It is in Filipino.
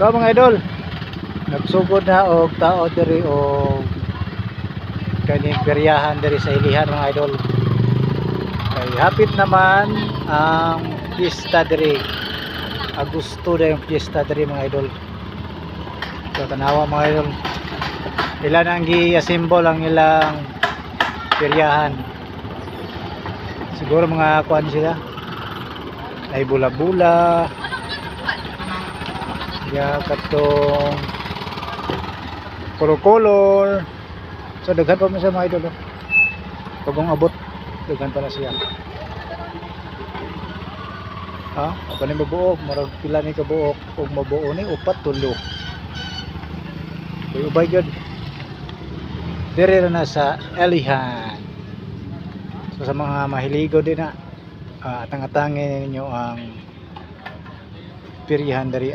So mga idol, nagsugod na og tao diri og kaning peryahan diri sa Ilihan mga idol. Kay hapit naman ang pista diri. Agosto na yung pista diri mga idol. So tanawa mga idol. Ilan ang gi-assemble ang ilang peryahan. Siguro mga kuan sila. Ay bula-bula. Ya katong color-color. So daghan pa man siya mga idol. Pagong abot, daghan pa na siya. Ha? Ako ni mabuok, marag pila ni kabuok ug mabuo ni upat tulo. Ubay gyud. Dire na sa Ilihan. So sa mga mahiligo din na atang-atangin ninyo ang peryahan diri